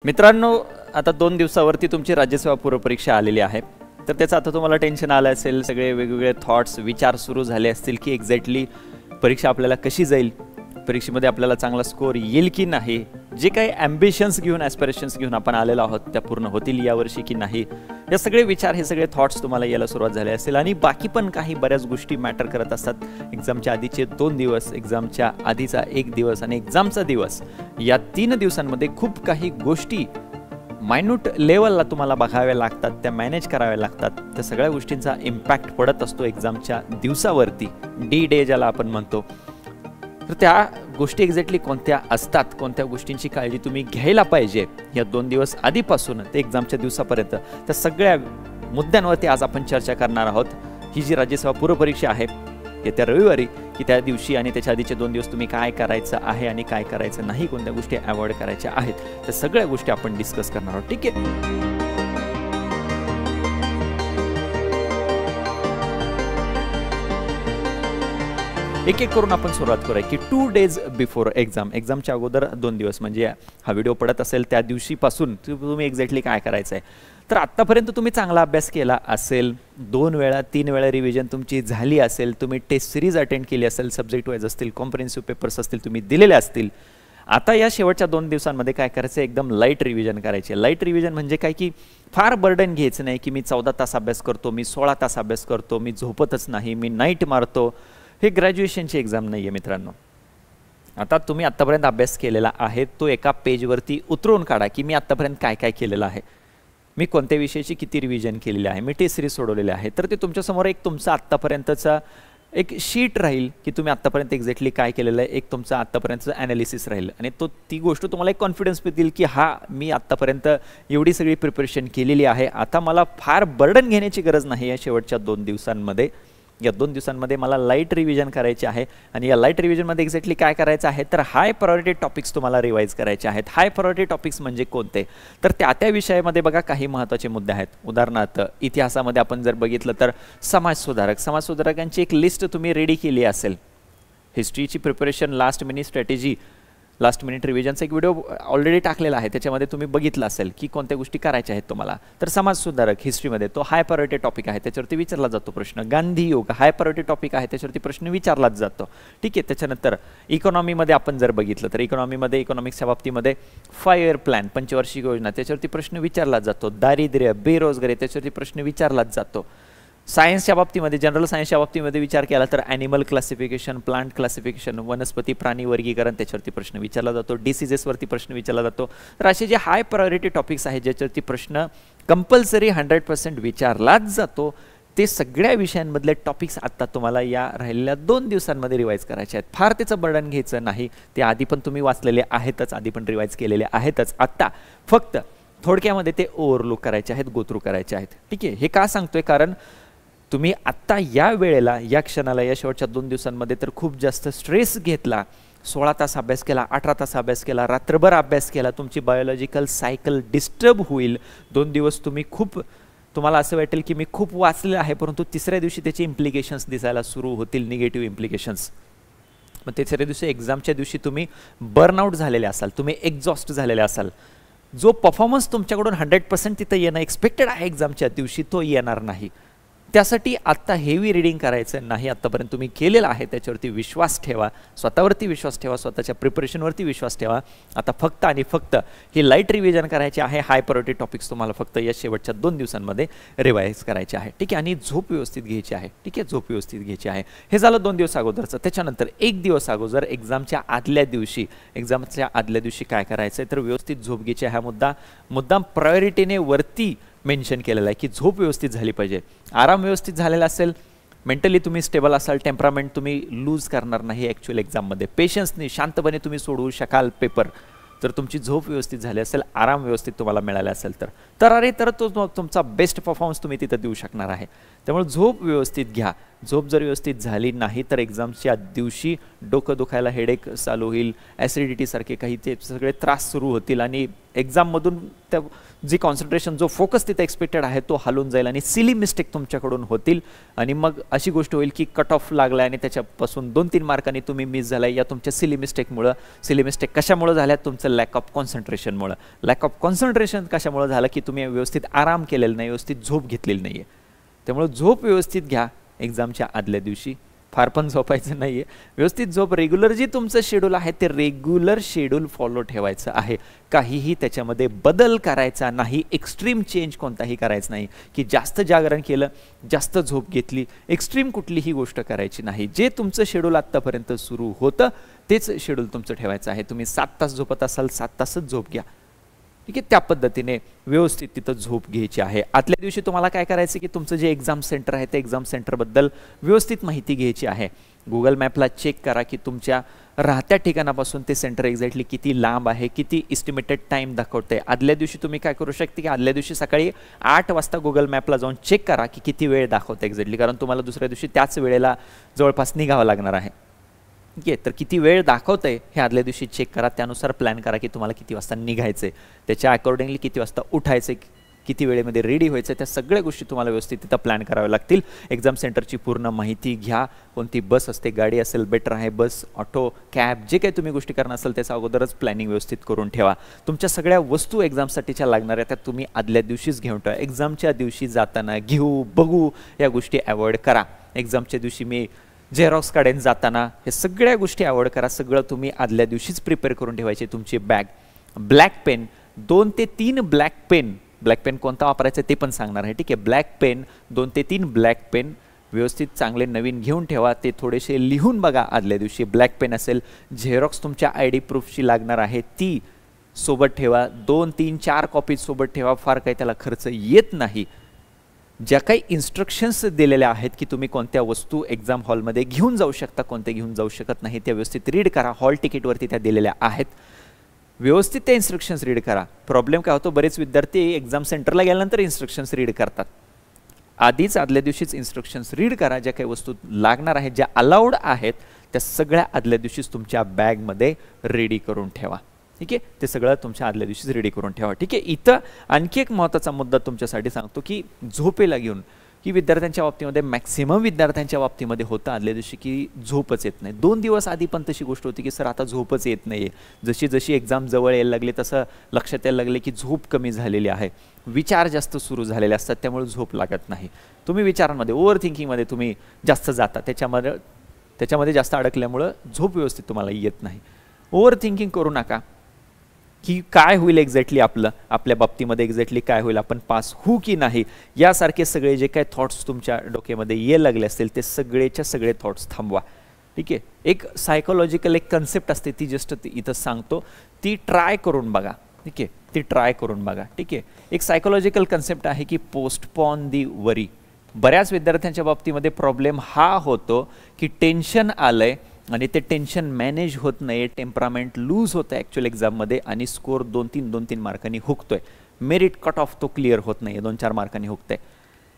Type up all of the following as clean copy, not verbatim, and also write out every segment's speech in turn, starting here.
मित्रांनो, आता 2 दिवसावरती तुमची राज्यसेवा पूर्व परीक्षा आलेली आहे. तर त्याचं आता तुम्हाला टेन्शन आलं असेल, सगळे वेगवेगळे थॉट्स विचार सुरू झाले असतील की एक्झॅक्टली परीक्षा आपल्याला कशी जाईल, परीक्षेमध्ये आपल्याला चांगला स्कोर येईल की नाही, जे काही ॲम्बिशन्स घेऊन ॲस्पिरेशन्स घेऊन आपण आलेलो आहोत त्या पूर्ण होतील यावर्षी की नाही, हे सगळे विचार, हे सगळे थॉट्स तुम्हाला यायला सुरुवात झाले असेल. आणि बाकी पण काही बऱ्याच गोष्टी मॅटर करत असतात. एक्झामच्या आधीचे 2 दिवस, एक्झामच्या आधीचा 1 दिवस आणि एक्झामचा दिवस, या 3 दिवसांमध्ये खूप काही गोष्टी मायन्यूट लेवलला तुम्हाला बघाव्या लागतात, त्या मॅनेज कराव्या लागतात. त्या सगळ्या गोष्टींचा इम्पॅक्ट पडत असतो एक्झामच्या दिवसावरती, डी डे ज्याला आपण म्हणतो. तर त्या गोष्टी एक्झॅक्टली कोणत्या असतात, कोणत्या गोष्टींची काळजी तुम्ही घ्यायला पाहिजे या 2 दिवस आधीपासून ते एक्झामच्या दिवसापर्यंत, त्या सगळ्या मुद्द्यांवरती आज आपण चर्चा करणार आहोत. ही जी राज्यसेवा पूर्व परीक्षा आहे येत्या रविवारी, की त्या दिवशी आणि त्याच्या आधीचे 2 दिवस तुम्ही काय करायचं आहे आणि काय करायचं नाही, कोणत्या गोष्टी अवॉइड करायच्या आहेत, त्या सगळ्या गोष्टी आपण डिस्कस करणार आहोत. ठीक आहे. एक एक करून आपण सुरुवात करूया की 2 डेज बिफोर एक्झाम, एक्झामच्या अगोदर 2 दिवस, म्हणजे हा व्हिडिओ पडत असेल त्या दिवशीपासून तुम्ही एक्झॅक्टली काय करायचं आहे. तर आत्तापर्यंत तुम्ही चांगला अभ्यास केला असेल, 2 वेळा 3 वेळा रिव्हिजन तुमची झाली असेल, तुम्ही टेस्ट सिरीज अटेंड केली असेल, सब्जेक्ट वाईज असतील, कॉम्प्रिहेन्सिव्ह पेपर्स असतील तुम्ही दिलेले असतील. आता या शेवटच्या 2 दिवसांमध्ये काय करायचं, एकदम लाईट रिव्हिजन करायचे. लाईट रिव्हिजन म्हणजे काय की फार बर्डन घ्यायचं नाही की मी 14 तास अभ्यास करतो, मी 16 तास अभ्यास करतो, मी झोपतच नाही, मी नाईट मारतो. हे ग्रॅज्युएशनची एक्झाम नाही आहे मित्रांनो. आता तुम्ही आत्तापर्यंत अभ्यास केलेला आहे तो एका पेजवरती उतरवून काढा की मी आत्तापर्यंत काय काय केलेलं आहे, मी कोणत्या विषयाची किती रिव्हिजन केलेली आहे, मी टेस्ट सिरीज सोडवलेले आहे. तर ते तुमच्यासमोर एक तुमचा आत्तापर्यंतचा एक शीट राहील की तुम्ही आत्तापर्यंत एक्झॅक्टली काय केलेलं आहे, एक तुमचा आत्तापर्यंतचं ॲनालिसिस राहील. आणि ती गोष्ट तुम्हाला एक कॉन्फिडन्स देईल की हा मी आत्तापर्यंत एवढी सगळी प्रिपरेशन केलेली आहे, आता मला फार बर्डन घेण्याची गरज नाही या शेवटच्या 2 दिवसांमध्ये. या 2 दिवसांमध्ये मला लाईट रिव्हिजन करायचे आहे. आणि या लाईट रिव्हिजनमध्ये एक्झॅक्टली काय करायचं आहे, तर हाय प्रायोरिटी टॉपिक्स तुम्हाला रिवाईज करायचे आहेत. हाय प्रायोरिटी टॉपिक्स म्हणजे कोणते, तर त्या विषयामध्ये बघा काही महत्त्वाचे मुद्दे आहेत. उदाहरणार्थ इतिहासामध्ये आपण जर बघितलं तर समाजसुधारकांची एक लिस्ट तुम्ही रेडी केली असेल. हिस्ट्रीची preparation, last minute strategy, last minute रिव्हिजनचा एक व्हिडिओ ऑलरेडी टाकलेला आहे, त्याच्यामध्ये तुम्ही बघितलं असेल की कोणत्या गोष्टी करायच्या आहेत तुम्हाला. तर समाजसुधारक हिस्ट्रीमध्ये तो हाय प्रायोरिटी टॉपिक आहे, त्याच्यावरती विचारला जातो प्रश्न. गांधी योग हाय प्रायोरिटी टॉपिक आहे, त्याच्यावरती प्रश्न विचारलाच जातो. ठीक आहे. त्याच्यानंतर इकॉनॉमीमध्ये आपण जर बघितलं तर इकॉनॉमीमध्ये इकॉनॉमिक्सच्या बाबतीमध्ये 5 इयर प्लॅन, पंचवार्षिक योजना, त्याच्यावरती प्रश्न विचारला जातो. दारिद्र्य, बेरोजगारी, त्याच्यावरती प्रश्न विचारलाच जातो. सायन्सच्या बाबतीमध्ये, जनरल सायन्सच्या बाबतीमध्ये विचार केला तर ॲनिमल क्लासिफिकेशन, प्लांट क्लासिफिकेशन, वनस्पती प्राणी वर्गीकरण, त्याच्यावरती प्रश्न विचारला जातो. डिसीजेसवरती प्रश्न विचारला जातो. तर असे जे हाय प्रायोरिटी टॉपिक्स आहेत ज्याच्यावरती प्रश्न कंपल्सरी 100% विचारलाच जातो, ते सगळ्या विषयांमधले टॉपिक्स आत्ता तुम्हाला या राहिलेल्या 2 दिवसांमध्ये रिवाईज करायचे आहेत. फार त्याचं बर्डन घ्यायचं नाही, ते आधी पण तुम्ही वाचलेले आहेतच, आधी पण रिवाईज केलेले आहेतच. आत्ता फक्त थोडक्यामध्ये ते ओव्हरलुक करायचे आहेत, गोथ्रू करायचे आहेत. ठीक आहे. हे का सांगतोय, कारण तुम्ही आत्ता या वेळेला, या क्षणाला, या शेवटच्या 2 दिवसांमध्ये तर खूप जास्त स्ट्रेस घेतला, 16 तास अभ्यास केला, 18 तास अभ्यास केला, रात्रभर अभ्यास केला, तुमची बायोलॉजिकल सायकल डिस्टर्ब होईल. 2 दिवस तुम्हाला असं वाटेल की मी खूप वाचलेलं आहे, परंतु तिसऱ्या दिवशी त्याचे इम्प्लिकेशन्स दिसायला सुरू होतील, निगेटिव्ह इम्प्लिकेशन्स. मग तिसऱ्या दिवशी एक्झामच्या दिवशी तुम्ही बर्नआउट झालेले असाल, तुम्ही एक्झॉस्ट झालेले असाल. जो परफॉर्मन्स तुमच्याकडून 100% तिथं येणं एक्सपेक्टेड आहे एक्झामच्या दिवशी, तो येणार नाही. त्यासाठी आत्ता हेवी रीडिंग करायचं नाही. आत्तापर्यंत तुम्ही केलेलं आहे त्याच्यावरती विश्वास ठेवा, स्वतःवरती विश्वास ठेवा, स्वतःच्या प्रिपरेशनवरती विश्वास ठेवा. आता फक्त आणि फक्त ही लाईट रिव्हिजन करायची आहे. हाय प्रायोरिटी टॉपिक्स तुम्हाला फक्त या शेवटच्या 2 दिवसांमध्ये रिवाईज करायचे आहे. ठीक आहे. आणि झोप व्यवस्थित घ्यायची आहे. ठीक आहे, झोप व्यवस्थित घ्यायची आहे. हे झालं 2 दिवस अगोदरचं. त्याच्यानंतर 1 दिवस अगोदर एक्झामच्या आदल्या दिवशी काय करायचं आहे, तर व्यवस्थित झोप घ्यायची. हा मुद्दाम प्रायोरिटीने वरती मेन्शन केलेलं आहे की झोप व्यवस्थित झाली पाहिजे. आराम व्यवस्थित झालेला असेल, मेंटली तुम्ही स्टेबल असाल, टेम्परामेंट तुम्ही लूज करणार नाही ॲक्च्युअल एक्झाममध्ये, पेशन्सनी शांतपणे तुम्ही सोडवू शकाल पेपर, तर तुमची झोप व्यवस्थित झाली असेल, आराम व्यवस्थित तुम्हाला मिळाला असेल तर तो तुमचा बेस्ट परफॉर्मन्स तुम्ही तिथं देऊ शकणार आहे. त्यामुळे झोप व्यवस्थित घ्या. झोप जर व्यवस्थित झाली नाही तर एक्झामच्या दिवशी डोकं दुखायला, हेडेक चालू होईल, ॲसिडिटीसारखे काही ते सगळे त्रास सुरू होतील आणि एक्झाममधून त्या जी कॉन्सन्ट्रेशन, जो फोकस तिथे एक्सपेक्टेड आहे तो हलून जाईल आणि सिली मिस्टेक तुमच्याकडून होतील आणि मग अशी गोष्ट होईल की कट ऑफ लागला आणि त्याच्यापासून 2-3 मार्कांनी तुम्ही मिस झाला या तुमच्या सिली मिस्टेकमुळं. सिली मिस्टेक कशामुळं झाल्या? तुमचं लॅक ऑफ कॉन्सन्ट्रेशनमुळं. लॅक ऑफ कॉन्सन्ट्रेशन कशामुळं झालं की तुम्ही व्यवस्थित आराम केलेला नाही, व्यवस्थित झोप घेतलेली नाही आहे. त्यामुळं झोप व्यवस्थित घ्या एक्झामच्या आदल्या दिवशी. फार पण झोपायचं नाही आहे, व्यवस्थित झोप. रेग्युलर जे तुमचं शेड्यूल आहे ते रेग्युलर शेड्यूल फॉलो ठेवायचं आहे. काहीही त्याच्यामध्ये बदल करायचा नाही, एक्स्ट्रीम चेंज कोणताही करायचं नाही की जास्त जागरण केलं, जास्त झोप घेतली, एक्स्ट्रीम कुठलीही गोष्ट करायची नाही. जे तुमचं शेड्यूल आत्तापर्यंत सुरू होतं तेच शेड्यूल तुमचं ठेवायचं आहे. तुम्ही 7 तास झोपत असाल 7 तासच झोप घ्या, ठीक आहे. त्या पद्धतीने व्यवस्थित तिथं झोप घ्यायची आहे. आदल्या दिवशी तुम्हाला काय करायचं की तुमचं जे एक्झाम सेंटर आहे ते एक्झाम सेंटरबद्दल व्यवस्थित माहिती घ्यायची आहे. गुगल मॅपला चेक करा की तुमच्या राहत्या ठिकाणापासून ते सेंटर एक्झॅक्टली किती लांब आहे, किती इस्टिमेटेड टाईम दाखवते. आदल्या दिवशी तुम्ही काय करू शकता की आदल्या दिवशी सकाळी 8 वाजता गुगल मॅपला जाऊन चेक करा की किती वेळ दाखवते एक्झॅक्टली, कारण तुम्हाला दुसऱ्या दिवशी त्याच वेळेला जवळपास निघावं लागणार आहे. ठीक आहे, तर किती वेळ दाखवतंय हे आदल्या दिवशी चेक करा. त्यानुसार प्लॅन करा की तुम्हाला किती वाजता निघायचे, त्याच्या अकॉर्डिंगली किती वाजता उठायचे, किती वेळेमध्ये रेडी व्हायचं, त्या सगळ्या गोष्टी तुम्हाला व्यवस्थित तिथं प्लॅन कराव्या लागतील. एक्झाम सेंटरची पूर्ण माहिती घ्या. कोणती बस असते, गाडी असेल बेटर आहे, बस, ऑटो, कॅब, जे काही तुम्ही गोष्टी करणार असेल त्याचा अगोदरच प्लॅनिंग व्यवस्थित करून ठेवा. तुमच्या सगळ्या वस्तू एक्झामसाठीच्या लागणाऱ्या त्या तुम्ही आदल्या दिवशीच घेऊन ठेवा. एक्झामच्या दिवशी जाताना घेऊ, बघू या गोष्टी अवॉइड करा. एक्झामच्या दिवशी मी झेरॉक्स काढेन जाताना, हे सगळ्या गोष्टी अवॉइड करा. सगळं तुम्ही आदल्या दिवशीच प्रिपेअर करून ठेवायचे. तुमची बॅग, ब्लॅक पेन, 2 ते 3 ब्लॅक पेन, ब्लॅक पेन कोणता वापरायचा ते पण सांगणार आहे, ठीक आहे. ब्लॅक पेन, 2 ते 3 ब्लॅक पेन व्यवस्थित चांगले नवीन घेऊन ठेवा. ते थोडेसे लिहून बघा आदल्या दिवशी. ब्लॅक पेन असेल, झेरॉक्स तुमच्या ID प्रूफची लागणार आहे ती सोबत ठेवा. 2, 3, 4 कॉपीज सोबत ठेवा. फार काही त्याला खर्च येत नाही. ज्या काही इन्स्ट्रक्शन्स दिलेल्या आहेत की तुम्ही कोणत्या वस्तू एक्झाम हॉलमध्ये घेऊन जाऊ शकता, कोणत्या घेऊन जाऊ शकत नाही, त्या व्यवस्थित रीड करा. हॉल तिकीटवरती त्या दिलेल्या आहेत, व्यवस्थित त्या इन्स्ट्रक्शन्स रीड करा. प्रॉब्लेम काय होतो, बरेच विद्यार्थी एक्झाम सेंटरला गेल्यानंतर इन्स्ट्रक्शन्स रीड करतात. आधीच आदल्या दिवशीच इन्स्ट्रक्शन्स रीड करा. ज्या काही वस्तू लागणार आहेत, ज्या अलाउड आहेत, त्या सगळ्या आदल्या दिवशीच तुमच्या बॅगमध्ये रेडी करून ठेवा, ठीक आहे. ते सगळं तुमच्या आदल्या दिवशीच रेडी करून ठेवा, ठीक आहे. इथं आणखी एक महत्त्वाचा मुद्दा तुमच्यासाठी सांगतो की झोपेला घेऊन, की विद्यार्थ्यांच्या बाबतीमध्ये मॅक्सिमम विद्यार्थ्यांच्या बाबतीमध्ये होतं आदल्या दिवशी की झोपच येत नाही. 2 दिवस आधी पण तशी गोष्ट होती की सर आता झोपच येत नाही आहे. जशी जशी एक्झाम जवळ यायला लागली तसं लक्षात यायला लागले की झोप कमी झालेली आहे, विचार जास्त सुरू झालेले असतात, त्यामुळे झोप लागत नाही. तुम्ही विचारांमध्ये, ओव्हर थिंकिंगमध्ये तुम्ही जास्त जाता, त्याच्यामध्ये जास्त अडकल्यामुळं झोप व्यवस्थित तुम्हाला येत नाही. ओव्हर थिंकिंग करू नका की काय होईल एक्झॅक्टली, आपल्या बाबतीमध्ये एक्झॅक्टली काय होईल, आपण पास होऊ की नाही, यासारखे सगळे जे काही थॉट्स तुमच्या डोक्यामध्ये ये लागले असतील ते सगळेच्या सगळे थॉट्स थांबवा, ठीक आहे. एक सायकोलॉजिकल एक कन्सेप्ट असते, ती जस्ट इथं सांगतो, ती ट्राय करून बघा, ठीक आहे. ती ट्राय करून बघा, ठीक आहे. एक सायकोलॉजिकल कन्सेप्ट आहे की पोस्टपॉन दी वरी. बऱ्याच विद्यार्थ्यांच्या बाबतीमध्ये प्रॉब्लेम हा होतो की टेन्शन आलंय आणि ते टेन्शन मॅनेज होत नाही, टेम्परामेंट लूज होतं ॲक्च्युअल एक्झाममध्ये आणि स्कोअर 2-3 मार्कांनी हुकतोय. मेरिट कट ऑफ तो क्लिअर होत नाही, 2-4 मार्कांनी हुकतंय.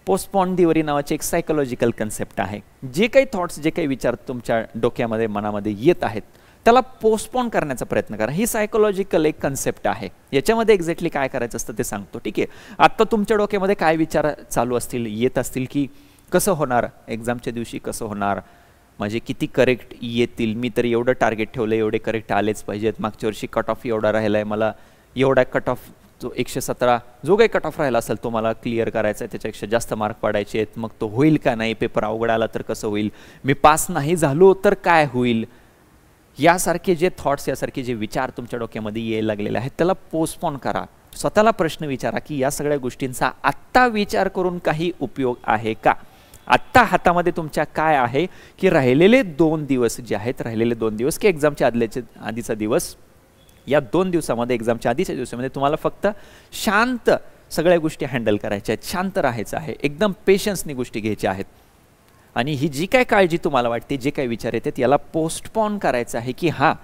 पोस्टपॉन दी वरी नावाचे एक सायकोलॉजिकल कन्सेप्ट आहे. जे काही थॉट्स, जे काही विचार तुमच्या डोक्यामध्ये, मनामध्ये येत आहेत त्याला पोस्टपॉन करण्याचा प्रयत्न करा. ही सायकोलॉजिकल एक कन्सेप्ट आहे. याच्यामध्ये एक्झॅक्टली काय करायचं असतं ते सांगतो, ठीक आहे. आत्ता तुमच्या डोक्यामध्ये काय विचार चालू असतील, येत असतील की कसं होणार एक्झामच्या दिवशी, कसं होणार, म्हणजे किती करेक्ट येतील, मी तर एवढं टार्गेट ठेवलं, एवढे करेक्ट आलेच पाहिजेत, मागच्या वर्षी कट ऑफ एवढा राहिला आहे, मला एवढा कट ऑफ, जो 117 जो काही कट ऑफ राहिला असेल तो मला क्लिअर करायचा आहे, त्याच्यापेक्षा जास्त मार्क पाडायचे आहेत, मग तो होईल का नाही, पेपर अवघड आला तर कसं होईल, मी पास नाही झालो तर काय होईल, यासारखे जे थॉट्स, यासारखे जे विचार तुमच्या डोक्यामध्ये यायला लागलेले आहेत त्याला पोस्टपोन करा. स्वतःला प्रश्न विचारा की या सगळ्या गोष्टींचा आत्ता विचार करून काही उपयोग आहे का. आत्ता हातामध्ये तुमच्या काय आहे की राहिलेले 2 दिवस जे आहेत, राहिलेले 2 दिवस की एक्झामच्या आधीचा दिवस, या 2 दिवसामध्ये, एक्झामच्या आधीच्या दिवसामध्ये तुम्हाला फक्त शांत सगळ्या गोष्टी हँडल करायच्या आहेत, शांत राहायचं आहे, एकदम पेशन्सनी गोष्टी घ्यायच्या आहेत. आणि ही जी काय काळजी तुम्हाला वाटते, जे काही विचार येतात, याला पोस्टपॉन करायचं आहे की हां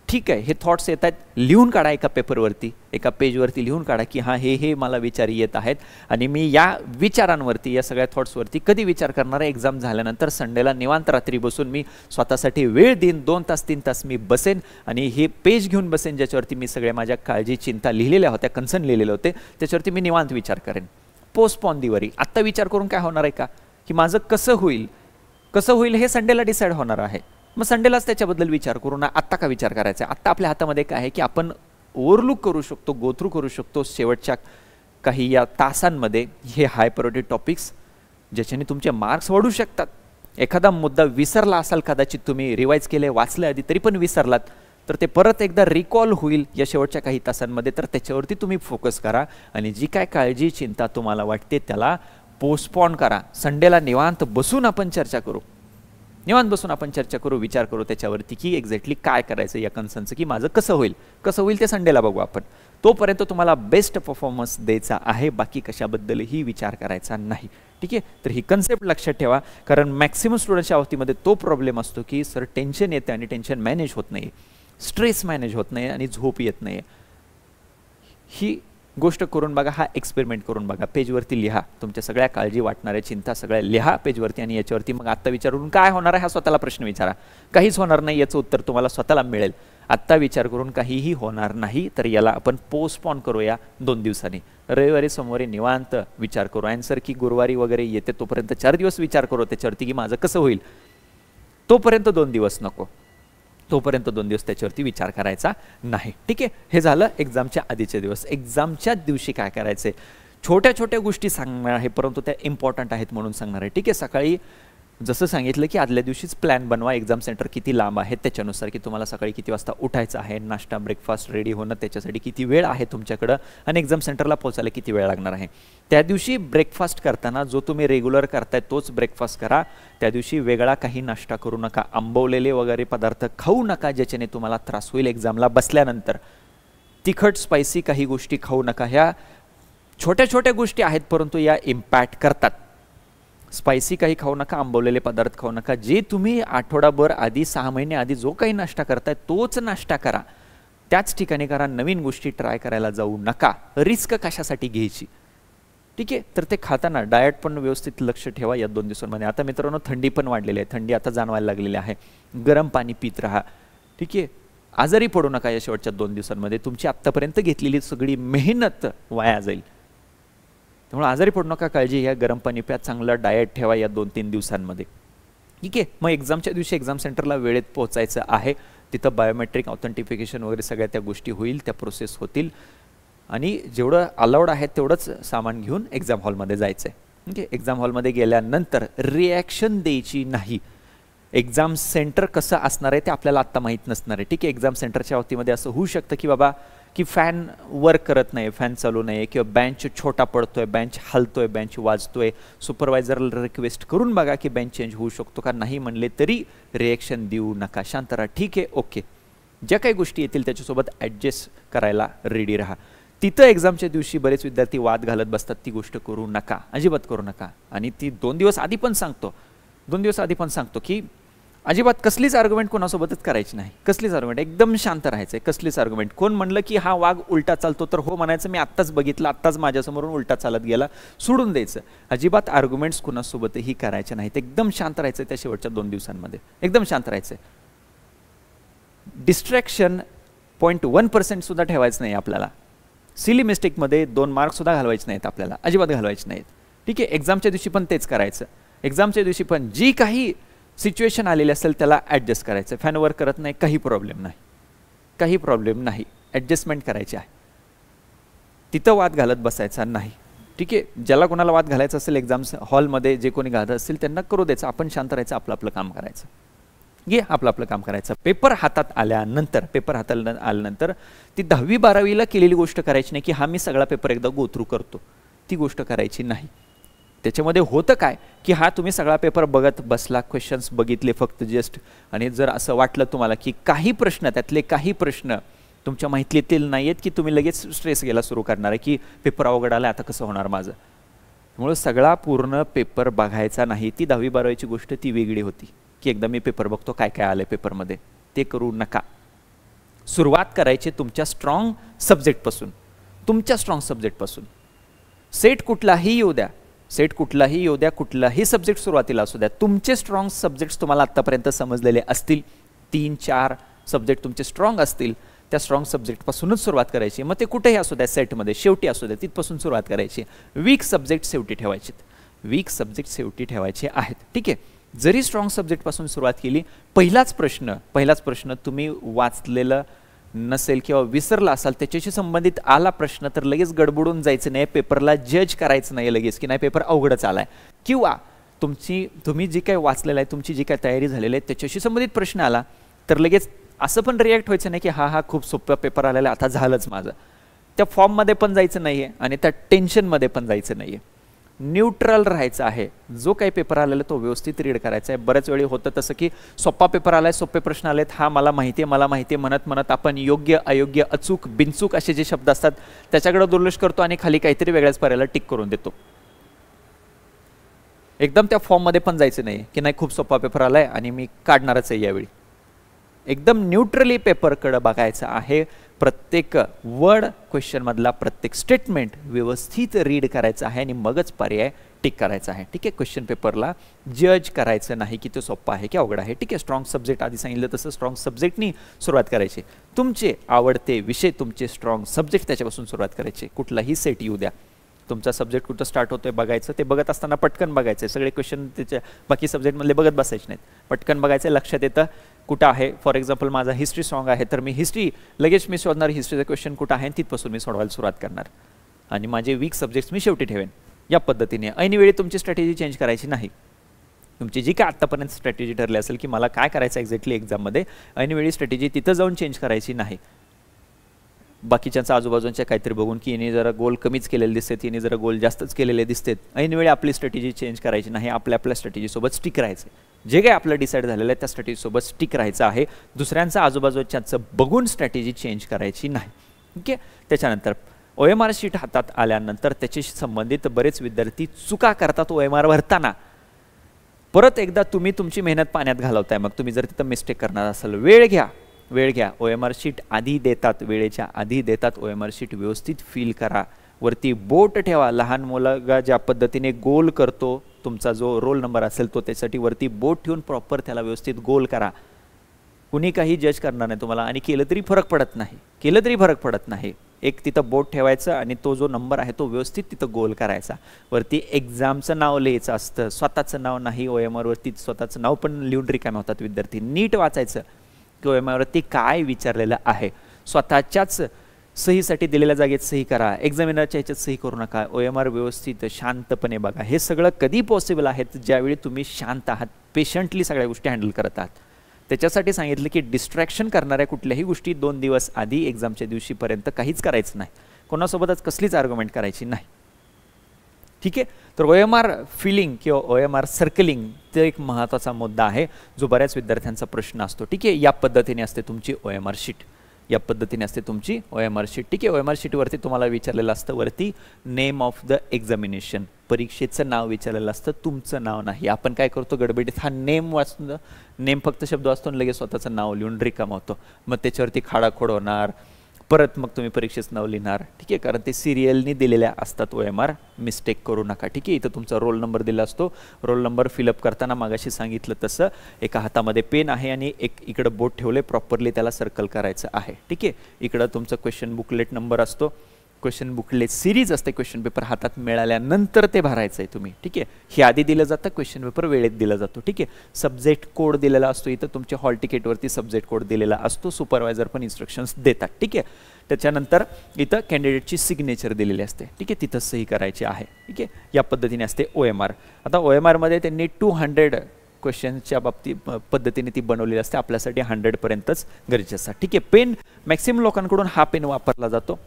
ठीक आहे, हे थॉट्स येत आहेत, लिहून काढा एका पेपरवरती, एका पेजवरती लिहून काढा की हां हे मला विचार येत आहेत आणि मी या विचारांवरती, या सगळ्या थॉट्सवरती कधी विचार करणार आहे. एक्झाम झाल्यानंतर संडेला निवांत रात्री बसून मी स्वतःसाठी वेळ देईन, 2 तास 3 तास मी बसेन आणि हे पेज घेऊन बसेन ज्याच्यावरती मी सगळ्या माझ्या काळजी, चिंता लिहिलेल्या होत्या, कन्सर्न लिहिलेले होते, त्याच्यावरती मी निवांत विचार करेन. पोस्टपॉन दी वरी. आत्ता विचार करून काय होणार आहे का, की माझं कसं होईल हे संडेला डिसाईड होणार आहे. मग संडेलाच त्याच्याबद्दल विचार करू ना, आत्ता का विचार करायचा आहे. आत्ता आपल्या हातामध्ये काय आहे की आपण ओव्हरलुक करू शकतो, गो थ्रू करू शकतो शेवटच्या काही या तासांमध्ये हे हाय प्रायोरिटी टॉपिक्स, ज्याच्याने तुमचे मार्क्स वाढू शकतात. एखादा मुद्दा विसरला असाल, कदाचित तुम्ही रिवाईज केले, वाचले आधी, तरी पण विसरलात, तर ते परत एकदा रिकॉल होईल या शेवटच्या काही तासांमध्ये. तर त्याच्यावरती तुम्ही फोकस करा आणि जी काय काळजी, चिंता तुम्हाला वाटते त्याला पोस्टपॉन करा. संडेला निवांत बसून आपण चर्चा करू, विचार करू त्याच्यावरती की एक्झॅक्टली काय करायचं या कन्सर्नचं, की माझं कसं होईल ते संडेला बघू आपण. तोपर्यंत तुम्हाला बेस्ट परफॉर्मन्स द्यायचा आहे, बाकी कशाबद्दलही विचार करायचा नाही. ठीक आहे, तर ही कन्सेप्ट लक्षात ठेवा, कारण मॅक्सिमम स्टुडंट्सच्या बाबतीमध्ये तो प्रॉब्लेम असतो की सर टेन्शन येते आणि टेन्शन मॅनेज होत नाही, स्ट्रेस मॅनेज होत नाही आणि झोप येत नाही. ही गोष्ट करून बघा, हा एक्सपेरिमेंट करून बघा. पेजवरती लिहा तुमच्या सगळ्या काळजी वाटणाऱ्या चिंता सगळ्या लिहा पेजवरती आणि याच्यावरती मग आत्ता विचारून काय होणार आहे हा स्वतःला प्रश्न विचारा. काहीच होणार नाही याचं उत्तर तुम्हाला स्वतःला मिळेल. आत्ता विचार करून काहीही होणार नाही, तर याला आपण पोस्टपॉन करूया 2 दिवसांनी. रविवारी सोमवारी निवांत विचार करू आन्सर, की गुरुवारी वगैरे येते तोपर्यंत 4 दिवस विचार करू त्याच्यावरती की माझं कसं होईल. तोपर्यंत 2 दिवस नको, तोपर्यंत 2 दिवस त्याच्यावरती विचार करायचा नाही. ठीक आहे, हे झालं एक्झामच्या आधीचे दिवस. एक्झामच्या दिवशी काय करायचे, छोट्या छोट्या गोष्टी सांगणार आहे, परंतु त्या इम्पॉर्टंट आहेत म्हणून सांगणार आहे. ठीक आहे, सकाळी जसं सांगितलं की आदल्या दिवशीच प्लॅन बनवा, एक्झाम सेंटर किती लांब आहे त्याच्यानुसार, की तुम्हाला सकाळी किती वाजता उठायचं आहे, नाश्ता ब्रेकफास्ट रेडी होणं त्याच्यासाठी किती वेळ आहे तुमच्याकडं आणि एक्झाम सेंटरला पोहोचायला किती वेळ लागणार आहे. त्या दिवशी ब्रेकफास्ट करताना जो तुम्ही रेग्युलर करताय तोच ब्रेकफास्ट करा. त्या दिवशी वेगळा काही नाश्ता करू नका, आंबवलेले वगैरे पदार्थ खाऊ नका ज्याच्याने तुम्हाला त्रास होईल एक्झामला बसल्यानंतर. तिखट स्पायसी काही गोष्टी खाऊ नका. ह्या छोट्या छोट्या गोष्टी आहेत परंतु या इम्पॅक्ट करतात. स्पायसी काही खाऊ नका, आंबवलेले पदार्थ खाऊ नका. जे तुम्ही आठवडाभर आधी 6 महिने आधी जो काही नाश्ता करताय तोच नाश्ता करा, त्याच ठिकाणी करा. नवीन गोष्टी ट्राय करायला जाऊ नका. रिस्क कशासाठी घ्यायची. ठीक आहे, तर ते खाताना डाएट पण व्यवस्थित लक्ष ठेवा या 2 दिवसांमध्ये. आता मित्रांनो थंडी पण वाढलेली आहे, थंडी आता जाणवायला लागलेली आहे. गरम पाणी पित राहा. ठीक आहे, आजारी पडू नका या शेवटच्या 2 दिवसांमध्ये. तुमची आत्तापर्यंत घेतलेली सगळी मेहनत वाया जाईल, त्यामुळे आजारी पडू नका, काळजी घ्या. गरम पाणी प्या, चांगलं डाएट ठेवा या 2-3 दिवसांमध्ये. ठीक आहे, मग एक्झामच्या दिवशी एक्झाम सेंटरला वेळेत पोहोचायचं आहे. तिथं बायोमेट्रिक ऑथेंटिफिकेशन वगैरे सगळ्या त्या गोष्टी होईल, त्या प्रोसेस होतील आणि जेवढं अलाउड आहे तेवढंच सामान घेऊन एक्झाम हॉलमध्ये जायचं आहे. ठीक आहे, एक्झाम हॉलमध्ये गेल्यानंतर रिॲक्शन द्यायची नाही. एक्झाम सेंटर कसं असणार आहे ते आपल्याला आत्ता माहीत नसणार आहे. ठीक आहे, एक्झाम सेंटरच्या बाबतीमध्ये असं होऊ शकतं की बाबा की फॅन वर्क करत नाही, फॅन चालू नाही किंवा बेंच छोटा पडतोय, बेंच हलतोय, बेंच वाजतोय. सुपरवायझरला रिक्वेस्ट करून बघा की बेंच चेंज होऊ शकतो का. नाही म्हणले तरी रिॲक्शन देऊ नका, शांत राहा. ठीक आहे, ओके, ज्या काही गोष्टी येतील त्याच्यासोबत ॲडजस्ट करायला रेडी राहा. तिथं एक्झामच्या दिवशी बरेच विद्यार्थी वाद घालत बसतात, ती गोष्ट करू नका, अजिबात करू नका. आणि ती 2 दिवस आधी पण सांगतो की अजिबात कसलीच आर्ग्युमेंट कोणासोबतच करायची नाही. कसलीच आर्ग्युमेंट, एकदम शांत राहायचं. कसलीच आर्ग्युमेंट. कोण म्हणलं की हा वाघ उलटा चालतो तर हो म्हणायचं, मी आत्ताच बघितलं, आत्ताच माझ्यासमोरून उलटा चालत गेला, सोडून द्यायचं. अजिबात आर्ग्युमेंट्स कोणासोबतही करायचे नाहीत. एकदम शांत राहायचं त्या शेवटच्या 2 दिवसांमध्ये, एकदम शांत राहायचं. डिस्ट्रॅक्शन 0.1% सुद्धा ठेवायचं नाही आपल्याला. सिली मिस्टेकमध्ये 2 मार्क्स सुद्धा घालवायचे नाहीत आपल्याला, अजिबात घालवायचे नाहीत. ठीक आहे, एक्झामच्या दिवशी पण तेच करायचं. एक्झामच्या दिवशी पण जी काही सिच्युएशन आलेली असेल त्याला ॲडजस्ट करायचं. फॅन वर्क करत नाही, काही प्रॉब्लेम नाही, ॲडजस्टमेंट करायची आहे. तिथं वाद घालत बसायचा नाही. ठीक आहे, ज्याला कोणाला वाद घालायचा असेल एक्झाम हॉलमध्ये, जे कोणी घालत असतील त्यांना करू द्यायचं. आपण शांत राहायचं, आपलं काम करायचं. आपलं काम करायचं. पेपर हातात आल्यानंतर ती 10वी-12वीला केलेली गोष्ट करायची नाही की हा मी सगळा पेपर एकदा गो थ्रू करतो, ती गोष्ट करायची नाही. त्याच्यामध्ये होतं काय की हा तुम्ही सगळा पेपर बघत बसला, क्वेश्चन्स बघितले फक्त जस्ट, आणि जर असं वाटलं तुम्हाला की त्यातले काही प्रश्न तुमच्या माहितीतील नाही आहेत की तुम्ही लगेच स्ट्रेस घ्यायला सुरू करणार आहे की पेपर अवघड आला, आता कसं होणार माझं. त्यामुळे सगळा पूर्ण पेपर बघायचा नाही. ती 10वी-12वीची गोष्ट ती वेगळी होती की एकदा मी पेपर बघतो काय काय आलंय पेपरमध्ये, ते करू नका. सुरुवात करायची तुमच्या स्ट्रॉंग सब्जेक्टपासून, तुमच्या स्ट्रॉंग सब्जेक्टपासून. सेट कुठलाही येऊ द्या, सेट कुठलाही येऊ द्या, कुठलाही सब्जेक्ट सुरुवातीला असू द्या, तुमचे स्ट्रॉंग सब्जेक्ट्स तुम्हाला आत्तापर्यंत समजलेले असतील, 3-4 सब्जेक्ट तुमचे स्ट्रॉंग असतील, त्या स्ट्रॉंग सब्जेक्टपासूनच सुरुवात करायची. मग ते कुठेही असू द्या, सेटमध्ये शेवटी असू द्या, तिथपासून सुरुवात करायची. वीक सब्जेक्ट शेवटी ठेवायचे, वीक सब्जेक्ट शेवटी ठेवायचे आहेत. ठीक आहे. जरी स्ट्रॉंग सब्जेक्टपासून सुरुवात केली, पहिलाच प्रश्न तुम्ही वाचलेलं नसेल किंवा विसरला असाल, त्याच्याशी संबंधित आला प्रश्न, तर लगेच गडबडून जायचं नाही, पेपरला जज करायचं नाही लगेच की नाही पेपर अवघडच आलाय. किंवा तुम्ही जी काही वाचलेलं आहे, तुमची जी काही तयारी झालेली आहे, त्याच्याशी संबंधित प्रश्न आला तर लगेच असं पण रिॲक्ट व्हायचं नाही की हा खूप सोपा पेपर आलेला, आता झालंच माझं. त्या फॉर्ममध्ये पण जायचं नाही आहे आणि त्या टेन्शनमध्ये पण जायचं नाही आहे. न्यूट्रल राहायचं आहे. जो काही पेपर आलेला तो व्यवस्थित रीड करायचा आहे. बऱ्याच वेळी होतं तसं की सोपा पेपर आलाय, सोपे प्रश्न आलेत, हा मला माहिती आहे म्हणत आपण योग्य अयोग्य अचूक बिनचूक असे जे शब्द असतात त्याच्याकडे दुर्लक्ष करतो आणि खाली काहीतरी वेगळ्याच पर्यायाला टिक करून देतो. एकदम त्या फॉर्ममध्ये पण जायचं नाही की नाही खूप सोपा पेपर आलाय आणि मी काढणारच आहे यावेळी. एकदम न्यूट्रली पेपरकडे बघायचं आहे. प्रत्येक वर्ड क्वेश्चनमधला प्रत्येक स्टेटमेंट व्यवस्थित रीड करायचं आहे आणि मगच पर्याय टिक करायचा आहे. ठीक आहे. क्वेश्चन पेपरला जज करायचं नाही की तो सोपा आहे की अवघड आहे. ठीक आहे. स्ट्रॉंग सब्जेक्ट आधी सांगितलं तसं स्ट्रॉंग सब्जेक्टनी सुरुवात करायची. तुमचे आवडते विषय, तुमचे स्ट्रॉंग सब्जेक्ट, त्याच्यापासून सुरुवात करायची. कुठलाही सेट येऊ द्या, तुमचा सब्जेक्ट कुठं स्टार्ट होतोय बघायचं. ते बघत असताना पटकन बघायचं, सगळे क्वेश्चन त्याच्या बाकी सब्जेक्टमधले बघत बसायचे नाहीत. पटकन बघायचं, लक्षात येतं कुठं आहे. फॉर एक्झाम्पल माझा हिस्ट्री सॉन्ग आहे तर मी हिस्ट्री लगेच मी शोधणार, हिस्ट्रीचा क्वेश्चन कुठं आहे तिथपासून मी सोडवायला सुरुवात करणार आणि माझे वीक सब्जेक्ट्स मी शेवटी ठेवेन. या पद्धतीने ऐनवेळी तुमची स्ट्रॅटेजी चेंज करायची नाही. तुमची जी काय आत्तापर्यंत स्ट्रॅटेजी ठरली असेल की मला काय करायचं एक्झॅक्टली एक्झाममध्ये, ऐनवेळी स्ट्रॅटेजी तिथं जाऊन चेंज करायची नाही. बाकीच्यांचा आजूबाजूंच्या काहीतरी बघून की याने जरा गोल कमीच केलेले दिसतात, याने जरा गोल जास्तच केलेले दिसतात, ऐनवेळी आपली स्ट्रॅटेजी चेंज करायची नाही. आपल्या स्ट्रॅटेजीसोबत स्टिक राहायचं. जे काही आपलं डिसाईड झालेलं आहे त्या स्ट्रॅटेजीसोबत स्टिक राहायचं आहे. दुसऱ्यांचा आजूबाजूच्यांचं बघून स्ट्रॅटेजी चेंज करायची नाही. ओके. त्याच्यानंतर OMR शीट हातात आल्यानंतर त्याच्याशी संबंधित बरेच विद्यार्थी चुका करतात. OMR भरताना परत एकदा तुम्ही तुमची मेहनत पाण्यात घालवताय. मग तुम्ही जर तिथं मिस्टेक करणार असाल, वेळ घ्या. OMR शीट आधी देतात, वेळेच्या आधी देतात. OMR शीट व्यवस्थित फिल करा. वरती बोट ठेवा. लहान मुलगा ज्या पद्धतीने गोल करतो, तुमचा जो रोल नंबर असेल तो त्यासाठी वरती बोट ठेवून प्रॉपर त्याला व्यवस्थित गोल करा. कुणी काही जज करणार नाही तुम्हाला आणि केलं तरी फरक पडत नाही. एक तिथं बोट ठेवायचं आणि तो जो नंबर आहे तो व्यवस्थित तिथं गोल करायचा. वरती एक्झामचं नाव लिहायचं असतं, स्वतःचं नाव नाही. OMR वरती स्वतःचं नाव पण लिहून रिकामे होतात विद्यार्थी. नीट वाचायचं की OMR वरती काय विचारलेलं आहे. स्वतःच्याच सहीसाठी दिलेल्या जागेत सही करा. एक्झामिनरच्या ह्याच्यात सही करू नका. OMR व्यवस्थित शांतपणे बघा. हे सगळं कधी पॉसिबल आहे ज्यावेळी तुम्ही शांत आहात, पेशंटली सगळ्या गोष्टी हँडल करत आहात. त्याच्यासाठी सांगितलं की डिस्ट्रॅक्शन करणाऱ्या कुठल्याही गोष्टी 2 दिवस आधी एक्झामच्या दिवशीपर्यंत काहीच करायचं नाही. कोणासोबतच कसलीच आर्ग्युमेंट करायची नाही. ठीक आहे. तर OMR फिलिंग किंवा OMR सर्कलिंग तो एक महत्त्वाचा मुद्दा आहे जो बऱ्याच विद्यार्थ्यांचा प्रश्न असतो. ठीक आहे. या पद्धतीने असते तुमची OMR शीट. ठीक आहे. OMR शीटवरती तुम्हाला विचारलेलं असतं वरती नेम ऑफ द एक्झामिनेशन, परीक्षेचं नाव विचारलेलं असतं, तुमचं नाव नाही. आपण काय करतो गडबडीत हा नेम फक्त शब्द वाचतो आणि लगेच स्वतःचं नाव लिहून रिकामा होतो. मग त्याच्यावरती खाडाखोड होणार, परत मग तुम्ही परीक्षेचं नाव लिहिणार. ठीक आहे. कारण ते सिरियलनी दिलेल्या असतात. OMR मिस्टेक करू नका. ठीक आहे. इथं तुमचा रोल नंबर दिला असतो. रोल नंबर फिलअप करताना मागाशी सांगितलं तसं एका हातामध्ये पेन आहे आणि एक इकडं बोट ठेवले, प्रॉपरली त्याला सर्कल करायचं आहे. ठीक आहे. इकडं तुमचं क्वेश्चन बुकलेट नंबर असतो, क्वेश्चन बुकलेट सिरीज असते. क्वेश्चन पेपर हातात मिळाल्यानंतर ते भरायचं आहे तुम्ही. ठीक आहे. हे आधी दिलं जातं, क्वेश्चन पेपर वेळेत दिला जातो. ठीक आहे. सब्जेक्ट कोड दिलेला असतो. इथं तुमच्या हॉल तिकीटवरती सब्जेक्ट कोड दिलेला असतो. सुपरवायझर पण इन्स्ट्रक्शन्स देतात. ठीक आहे. त्याच्यानंतर इथं कॅन्डिडेटची सिग्नेचर दिलेली असते. ठीक आहे. तिथं सही करायची आहे. ठीक आहे. या पद्धतीने असते OMR. आता OMR मध्ये त्यांनी 200 क्वेश्चनच्या पद्धतीने ती बनवलेली असते. आपल्यासाठी 100 पर्यंतच गरजेचं असतं. ठीक आहे. पेन मॅक्सिमम लोकांकडून हा पेन वापरला जातो.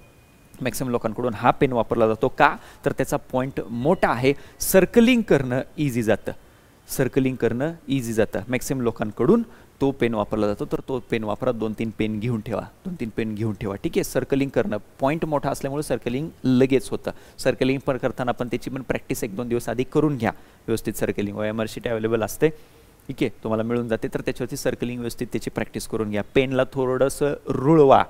का तर त्याचा पॉईंट मोठा आहे. सर्कलिंग करणं इझी जातं. मॅक्सिमम लोकांकडून तो पेन वापरला जातो. तर तो पेन वापरा. 2-3 पेन घेऊन ठेवा. ठीक आहे. सर्कलिंग करणं पॉईंट मोठा असल्यामुळे सर्कलिंग लगेच होतं. सर्कलिंग पण करताना पण त्याची पण प्रॅक्टिस 1-2 दिवस आधी करून घ्या व्यवस्थित. सर्कलिंग OMR शीट अवेलेबल असते. ठीक आहे, तुम्हाला मिळून जाते. तर त्याच्यावरती सर्कलिंग व्यवस्थित त्याची प्रॅक्टिस करून घ्या. पेनला थोडंसं रुळवा,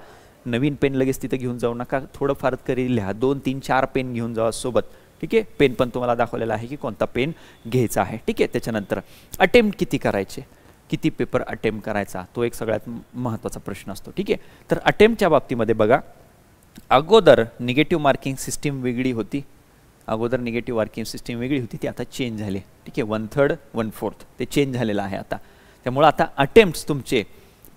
नवीन पेन लगेच तिथं घेऊन जाऊ नका, थोडं फार तरी लिहा. 2 3 4 पेन घेऊन जावा सोबत. ठीक आहे, पेन पण तुम्हाला दाखवलेला आहे की कोणता पेन घ्यायचा आहे. ठीक आहे, त्याच्यानंतर अटेम्प्ट किती करायचे, किती पेपर अटेम्प्ट करायचा, तो एक सगळ्यात महत्त्वाचा प्रश्न असतो. ठीक आहे, तर अटेम्प्टच्या बाबतीमध्ये बघा, अगोदर निगेटिव्ह मार्किंग सिस्टीम वेगळी होती. अगोदर निगेटिव्ह मार्किंग सिस्टीम वेगळी होती, ती आता चेंज झाली. ठीक आहे, 1/3 1/4 ते चेंज झालेलं आहे आता. त्यामुळे आता अटेम्प्ट्स तुमचे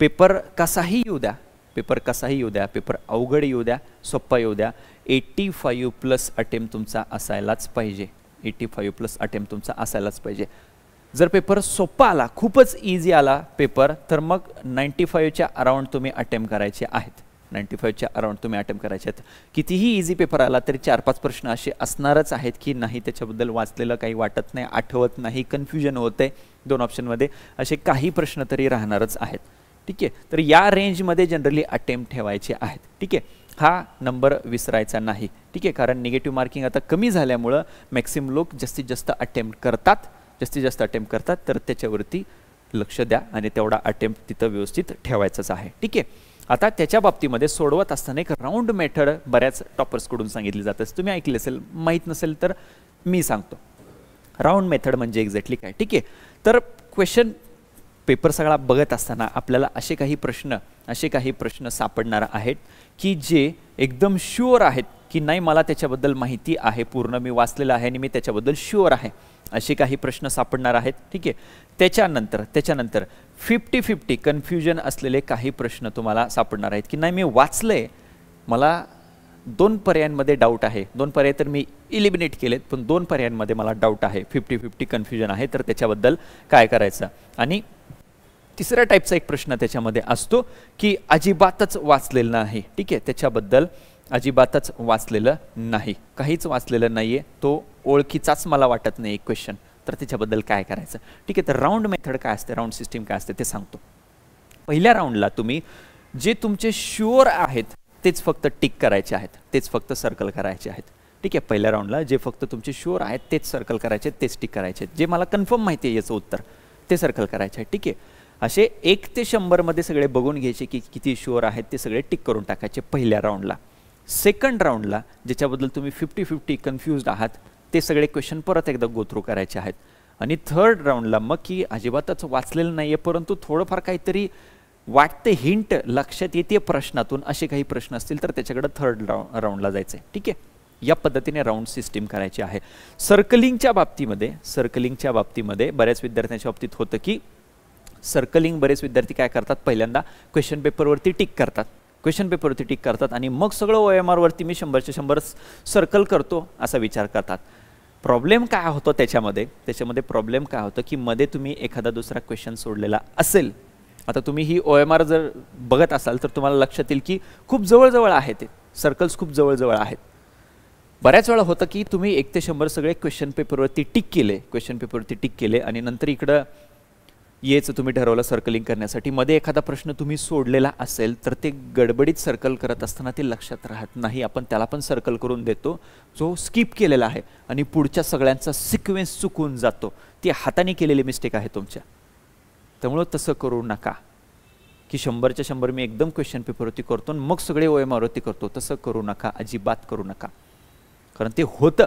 पेपर कसाही येऊ द्या, पेपर कसाही येऊ द्या, पेपर अवघड येऊ द्या, सोप्पा येऊ द्या, 85+ अटेम्प्ट तुमचा असायलाच पाहिजे. 85+ अटेम्प्ट तुमचा असायलाच पाहिजे. जर पेपर सोप्पा आला, खूपच इझी आला पेपर, तर मग 95च्या अराउंड तुम्ही अटेम्प्ट करायचे आहेत. 95च्या अराउंड तुम्ही अटेम्प्ट करायचे आहेत. कितीही इझी पेपर आला तरी 4-5 प्रश्न असे असणारच आहेत की नाही त्याच्याबद्दल वाचलेलं काही वाटत नाही, आठवत नाही, कन्फ्युजन होते 2 ऑप्शनमध्ये, असे काही प्रश्न तरी राहणारच आहेत. ठीक आहे, तर या रेंजमध्ये जनरली अटेम्प्ट ठेवायचे आहेत. ठीक आहे, हा नंबर विसरायचा नाही. ठीक आहे, कारण निगेटिव्ह मार्किंग आता कमी झाल्यामुळं मॅक्सिमम लोक जास्तीत जास्त अटेम्प्ट करतात, तर त्याच्यावरती लक्ष द्या आणि तेवढा अटेम्प्ट तिथं व्यवस्थित ठेवायचाच आहे. ठीक आहे, आता त्याच्या बाबतीमध्ये सोडवत असताना एक राऊंड मेथड बऱ्याच टॉपर्सकडून सांगितली जाते. तुम्ही ऐकले असेल, माहीत नसेल तर मी सांगतो. राऊंड मेथड म्हणजे एक्झॅक्टली काय. ठीक आहे, तर क्वेश्चन पेपर सगळा बघत असताना आपल्याला असे काही प्रश्न सापडणार आहेत की जे एकदम शुअर आहेत की नाही मला त्याच्याबद्दल माहिती आहे, पूर्ण मी वाचलेलं आहे आणि मी त्याच्याबद्दल शुअर आहे, असे काही प्रश्न सापडणार आहेत. ठीक आहे, त्याच्यानंतर 50-50 कन्फ्युजन असलेले काही प्रश्न तुम्हाला सापडणार आहेत की नाही मी वाचलंय, मला 2 पर्यायांमध्ये डाऊट आहे, 2 पर्याय तर मी इलिमिनेट केलेत, पण 2 पर्यायांमध्ये मला डाऊट आहे, 50-50 कन्फ्युजन आहे, तर त्याच्याबद्दल काय करायचं. आणि तिसऱ्या टाईपचा एक प्रश्न त्याच्यामध्ये असतो की अजिबातच वाचलेलं नाही. ठीक आहे, त्याच्याबद्दल अजिबातच वाचलेलं नाही, काहीच वाचलेलं नाही आहे, तो ओळखीचाच मला वाटत नाही एक क्वेश्चन, तर त्याच्याबद्दल काय करायचं. ठीक आहे, तर राऊंड मेथड काय असते, राऊंड सिस्टीम काय असते ते सांगतो. पहिल्या राऊंडला तुम्ही जे तुमचे शुअर आहेत तेच फक्त टिक करायचे आहेत, तेच फक्त सर्कल करायचे आहेत. ठीक आहे, पहिल्या राऊंडला जे फक्त तुमचे शुअर आहेत तेच सर्कल करायचे, तेच टिक करायचे, जे मला कन्फर्म माहिती आहे याचं उत्तर ते सर्कल करायचे आहे. ठीक आहे, असे 1 ते 100 मध्ये सगळे बघून घ्यायचे की किती शुअर आहेत ते सगळे टिक करून टाकायचे पहिल्या राऊंडला. सेकंड राऊंडला ज्याच्याबद्दल तुम्ही 50-50 कन्फ्युज्ड आहात ते सगळे क्वेश्चन परत एकदा गो थ्रू करायचे आहेत. आणि थर्ड राऊंडला मग की अजिबातच वाचलेलं नाही आहे परंतु थोडंफार काहीतरी वाटते, हिंट लक्षात येते प्रश्नातून, असे काही प्रश्न असतील तर त्याच्याकडे थर्ड राऊंडला जायचं आहे. ठीक आहे, या पद्धतीने राऊंड सिस्टीम करायची आहे. सर्कलिंगच्या बाबतीमध्ये बऱ्याच विद्यार्थ्यांच्या बाबतीत होतं की बरेच विद्यार्थी काय करतात, पहिल्यांदा क्वेश्चन पेपरवरती टिक करतात आणि मग सगळं OMR वरती मी 100च्या 100 सर्कल करतो असा विचार करतात. प्रॉब्लेम काय होतो त्याच्यामध्ये प्रॉब्लेम काय होतं की मध्ये तुम्ही एखादा दुसरा क्वेश्चन सोडलेला असेल. आता तुम्ही ही OMR जर बघत असाल तर तुम्हाला लक्षात येईल की खूप जवळजवळ आहेत ते सर्कल्स, खूप जवळजवळ आहेत. बऱ्याच वेळा होतं की तुम्ही 1 ते 100 सगळे क्वेश्चन पेपरवरती टिक केले आणि नंतर इकडं यायचं तुम्ही ठरवलं सर्कलिंग करण्यासाठी, मध्ये एखादा प्रश्न तुम्ही सोडलेला असेल तर ते गडबडीत सर्कल करत असताना ते लक्षात राहत नाही, आपण त्याला पण सर्कल करून देतो जो स्किप केलेला आहे आणि पुढच्या सगळ्यांचा सिक्वेन्स चुकून जातो. ती हाताने केलेली मिस्टेक आहे तुमच्या. त्यामुळं तसं करू नका की 100च्या 100 मी एकदम क्वेश्चन पेपरवरती करतो आणि मग सगळे OMR वरती करतो, तसं करू नका, अजिबात करू नका. कारण ते होतं,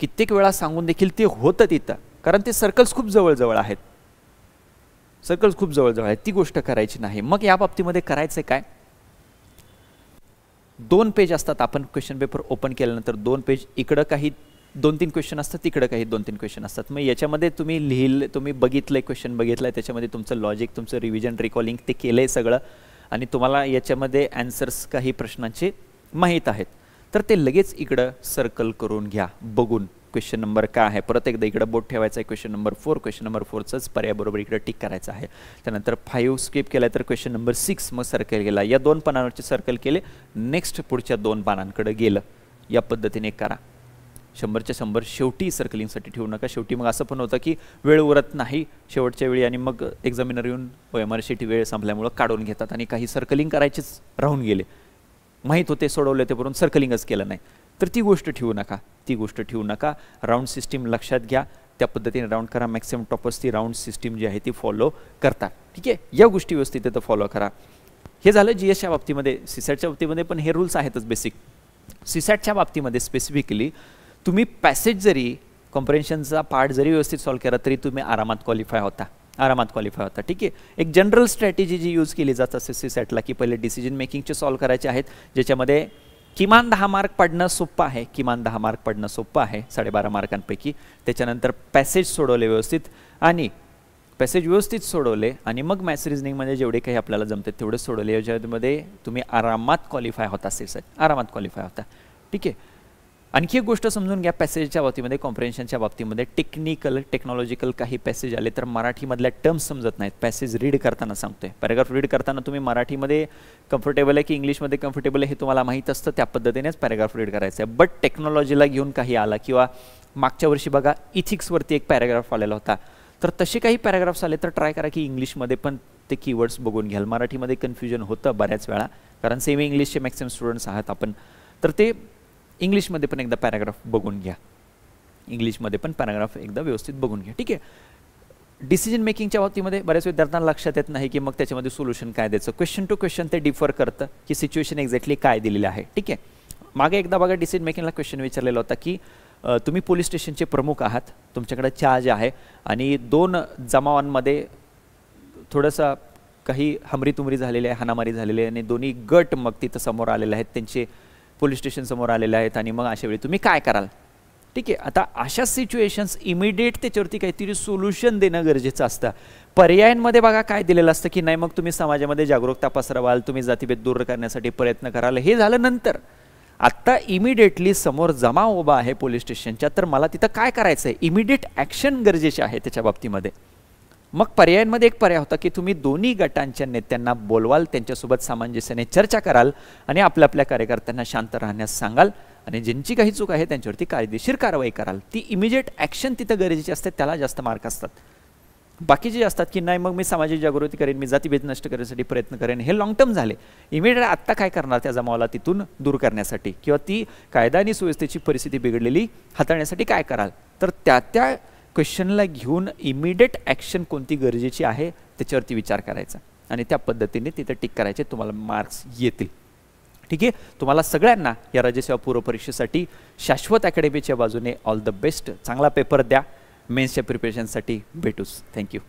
कित्येक वेळा सांगून देखील ते होतं तिथं, कारण ते सर्कल्स खूप जवळजवळ आहेत, ती गोष्ट करायची नाही. मग या बाबतीमध्ये करायचं काय, 2 पेज असतात, आपण क्वेश्चन पेपर ओपन केल्यानंतर 2 पेज, इकडं काही 2-3 क्वेश्चन असतात, तिकडं काही 2-3 क्वेश्चन असतात. मग याच्यामध्ये तुम्ही बघितलंय, क्वेश्चन बघितलाय, त्याच्यामध्ये तुमचं लॉजिक, तुमचं रिव्हिजन, रिकॉलिंग ते केलंय सगळं आणि तुम्हाला याच्यामध्ये आन्सर्स काही प्रश्नांचे माहीत आहेत, तर ते लगेच इकडं सर्कल करून घ्या बघून. क्वेश्चन नंबर काय आहे, परत एकदा इकडे बोट ठेवायचं आहे, क्वेश्चन नंबर 4, क्वेश्चन नंबर 4चाच पर्याय बरोबर इकडे टिक करायचं आहे. त्यानंतर 5 स्किप केला तर क्वेश्चन नंबर 6 मग सर्कल केला, या 2 पानांवरचे सर्कल केले, नेक्स्ट पुढच्या 2 पानांकडे गेलं. या पद्धतीने करा. 100च्या 100 शेवटी सर्कलिंगसाठी ठेवू नका. शेवटी मग असं पण होतं की वेळ उरत नाही शेवटच्या वेळी आणि मग एक्झामिनर येऊन OMR शीट वेळ संपल्यामुळं काढून घेतात आणि काही सर्कलिंग करायचेच राहून गेले, माहीत होते सोडवले ते परंतु सर्कलिंगच केलं नाही, तर ती गोष्ट ठेवू नका. राऊंड सिस्टीम लक्षात घ्या. त्या पद्धतीने राऊंड करा. मॅक्सिमम टॉपर्स ती राऊंड सिस्टीम जी आहे ती फॉलो करतात. ठीक आहे, या गोष्टी व्यवस्थित तिथं फॉलो करा. हे झालं GSच्या बाबतीमध्ये. सीसॅटच्या बाबतीमध्ये पण हे रूल्स आहेतच बेसिक. सीसॅटच्या बाबतीमध्ये स्पेसिफिकली तुम्ही पॅसेज जरी कॉम्प्रेन्शनचा पार्ट जरी व्यवस्थित सॉल्व्ह केला तरी तुम्ही आरामात क्वालिफाय होता. ठीक आहे. एक जनरल स्ट्रॅटेजी जी यूज केली जात असे सीसॅटला की पहिले डिसिजन मेकिंगचे सॉल्व्ह करायचे आहेत, ज्याच्यामध्ये किमान 10 मार्क पडणं सोपं आहे. 12.5 मार्कांपैकी. त्याच्यानंतर पॅसेज सोडवले व्यवस्थित आणि मग मॅथ्स रिझनिंग म्हणजे जेवढे काही आपल्याला जमते तेवढे सोडवले. याच्यामध्ये तुम्ही आरामात क्वालिफाय होता. सीसॅट ठीक आहे. आणखी एक गोष्ट समजून घ्या, पॅसेजच्या बाबतीमध्ये कॉम्प्रेन्शनच्या बाबतीमध्ये टेक्नॉलॉजिकल काही पॅसेज आले तर मराठीमधल्या टर्म्स समजत नाहीत. पॅसेज रीड करताना सांगतोय, पॅराग्राफ रीड करताना तुम्ही मराठीमध्ये कम्फर्टेबल आहे की इंग्लिशमध्ये कम्फर्टेबल आहे हे तुम्हाला माहीत असतं, त्या पद्धतीनेच पॅराग्राफ रीड करायचं आहे. बट टेक्नॉलॉजीला घेऊन काही आला किंवा मागच्या वर्षी बघा इथिक्सवरती एक पॅराग्राफ आलेला होता, तर तसे काही पॅराग्राफ्स आले तर ट्राय करा की इंग्लिशमध्ये पण ते कीवर्ड्स बघून घ्याल. मराठीमध्ये कन्फ्युजन होतं बऱ्याच वेळा, कारण सेमी इंग्लिशचे मॅक्सिमम स्टुडंट्स आहात आपण, तर ते इंग्लिशमध्ये पण एकदा पॅराग्राफ बघून घ्या. व्यवस्थित बघून घ्या. ठीक आहे. डिसिजन मेकिंगच्या बाबतीमध्ये बऱ्याच विद्यार्थ्यांना लक्षात येत नाही की मग त्याच्यामध्ये सोल्युशन काय द्यायचं. क्वेश्चन टू क्वेश्चन ते डिफर करतं की सिच्युएशन एक्झॅक्टली काय दिलेलं आहे. ठीक आहे. मागे एकदा बघा डिसिजन मेकिंगला क्वेश्चन विचारलेला होता की तुम्ही पोलीस स्टेशनचे प्रमुख आहात, तुमच्याकडे चार्ज आहे आणि 2 जमावांमध्ये थोडंसं काही हमरीतुमरी झालेली आहे, हाणामारी झालेली आहे आणि दोन्ही गट मग तिथं समोर आलेले आहेत, त्यांचे पोलीस स्टेशन समोर आलेले आहेत आणि मग अशा वेळी तुम्ही काय कराल. ठीक आहे. आता अशा सिच्युएशन्स इमिडिएट त्याच्यावरती काहीतरी सोल्युशन देणं गरजेचं असतं. पर्यायांमध्ये बघा काय दिलेलं असतं की नाही मग तुम्ही समाजामध्ये जागरूकता पसरवाल, तुम्ही जातीभेद दूर करण्यासाठी प्रयत्न कराल. हे झालं नंतर. आत्ता इमिडिएटली समोर जमाव उभा आहे पोलीस स्टेशनच्या, तर मला तिथं काय करायचं आहे, इमिडिएट ॲक्शन गरजेचे आहे त्याच्या बाबतीमध्ये. मग पर्यायांमध्ये एक पर्याय होता की तुम्ही दोन्ही गटांच्या नेत्यांना बोलवाल, त्यांच्यासोबत सामंजस्याने चर्चा कराल आणि आपल्या कार्यकर्त्यांना शांत राहण्यास सांगाल आणि ज्यांची काही चूक आहे त्यांच्यावरती कायदेशीर कारवाई कराल. ती इमिडिएट ॲक्शन तिथं गरजेची असते, त्याला जास्त मार्क असतात. बाकीचे असतात की नाही मग मी सामाजिक जागृती करेन, मी जातीभेद नष्ट करण्यासाठी प्रयत्न करेन, हे लॉंग टर्म झाले. इमिडिएट आत्ता काय करणार त्या जमावाला तिथून दूर करण्यासाठी किंवा ती कायदा आणि सुव्यवस्थेची परिस्थिती बिघडलेली हाताळण्यासाठी काय कराल. तर त्या क्वेश्चनला घेऊन इमिडिएट ॲक्शन कोणती गरजेची आहे त्याच्यावरती विचार करायचा आणि त्या पद्धतीने तिथं टिक करायचे, तुम्हाला मार्क्स येतील. ठीक आहे. तुम्हाला सगळ्यांना या राज्यसेवा पूर्व परीक्षेसाठी शाश्वत अकॅडमीच्या बाजूने ऑल द बेस्ट. चांगला पेपर द्या. मेन्सच्या प्रिपरेशनसाठी भेटूच. थँक्यू.